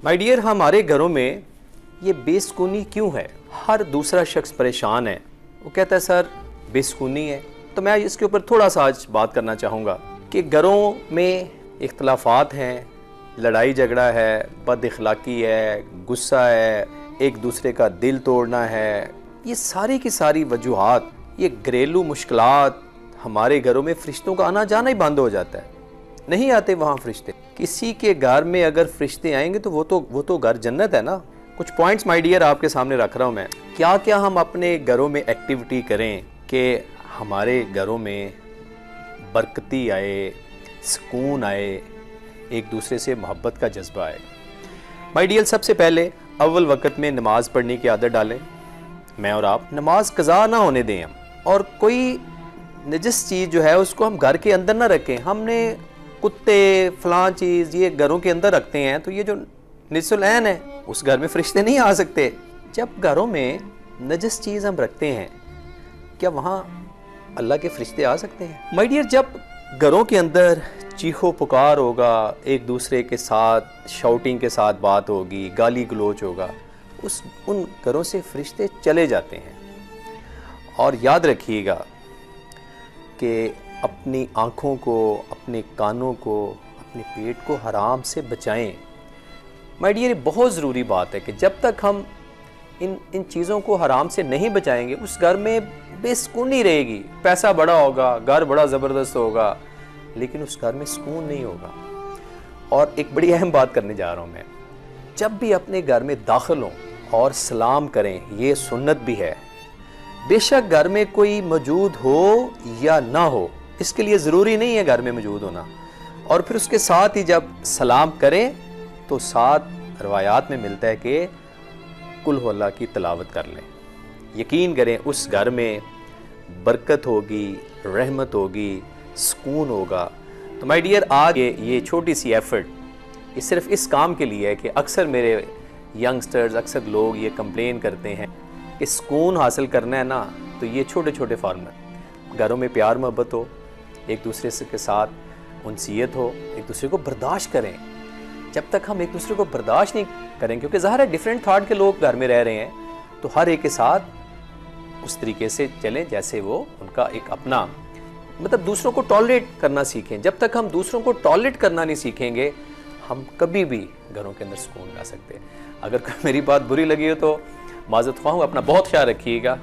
My dear, हमारे घरों में ये बेसुकूनी क्यों है? हर दूसरा शख्स परेशान है, वो कहता है सर बेसुकूनी है। तो मैं इसके ऊपर थोड़ा सा आज बात करना चाहूँगा कि घरों में इख्तलाफात हैं, लड़ाई झगड़ा है, बद इखलाकी है, गुस्सा है, एक दूसरे का दिल तोड़ना है, ये सारी की सारी वजूहात, ये घरेलू मुश्किलात, हमारे घरों में फरिश्तों का आना जाना ही बंद हो जाता है। नहीं आते वहाँ फरिश्ते। किसी के घर में अगर फरिश्ते आएंगे तो वो तो घर जन्नत है ना। कुछ पॉइंट्स माय डियर आपके सामने रख रहा हूँ मैं। क्या क्या हम अपने घरों में एक्टिविटी करें कि हमारे घरों में बरकती आए, सुकून आए, एक दूसरे से मोहब्बत का जज्बा आए। माय डियर, सबसे पहले अव्वल वक्त में नमाज़ पढ़ने की आदत डालें। मैं और आप नमाज कज़ा ना होने दें हम, और कोई नजस चीज़ जो है उसको हम घर के अंदर ना रखें। हमने कुत्ते फलां चीज़ ये घरों के अंदर रखते हैं, तो ये जो निसुल ऐन है उस घर में फरिश्ते नहीं आ सकते। जब घरों में नजस चीज़ हम रखते हैं, क्या वहाँ अल्लाह के फरिश्ते आ सकते हैं? माय डियर, जब घरों के अंदर चीखो पुकार होगा, एक दूसरे के साथ शाउटिंग के साथ बात होगी, गाली गलोच होगा, उन घरों से फरिश्ते चले जाते हैं। और याद रखिएगा कि अपनी आँखों को, अपने कानों को, अपने पेट को हराम से बचाएं। माय डियर, बहुत ज़रूरी बात है कि जब तक हम इन चीज़ों को हराम से नहीं बचाएंगे, उस घर में बेसुकूनी रहेगी। पैसा बड़ा होगा, घर बड़ा ज़बरदस्त होगा, लेकिन उस घर में सुकून नहीं होगा। और एक बड़ी अहम बात करने जा रहा हूँ मैं। जब भी अपने घर में दाखिल हों और सलाम करें, ये सुन्नत भी है। बेशक घर में कोई मौजूद हो या ना हो, इसके लिए ज़रूरी नहीं है घर में मौजूद होना। और फिर उसके साथ ही जब सलाम करें तो साथ रवायात में मिलता है कि कुल हु अल्लाह की तिलावत कर लें। यकीन करें उस घर में बरकत होगी, रहमत होगी, सुकून होगा। तो माय डियर, आज ये छोटी सी एफर्ट ये सिर्फ इस काम के लिए है कि अक्सर मेरे यंगस्टर्स, अक्सर लोग ये कंप्लेन करते हैं कि सुकून हासिल करना है ना, तो ये छोटे छोटे फॉर्मेट, घरों में प्यार मोहब्बत हो, एक दूसरे के साथ उनसीयत हो, एक दूसरे को बर्दाश्त करें। जब तक हम एक दूसरे को बर्दाश्त नहीं करें, क्योंकि ज़ाहिर है डिफरेंट थॉट के लोग घर में रह रहे हैं, तो हर एक के साथ उस तरीके से चलें जैसे वो उनका एक अपना, मतलब दूसरों को टॉलरेट करना सीखें। जब तक हम दूसरों को टॉलरेट करना नहीं सीखेंगे, हम कभी भी घरों के अंदर सुकून ला सकते हैं। अगर मेरी बात बुरी लगी हो तो माज़रत ख्वाह हूं, अपना बहुत ख्याल रखिएगा।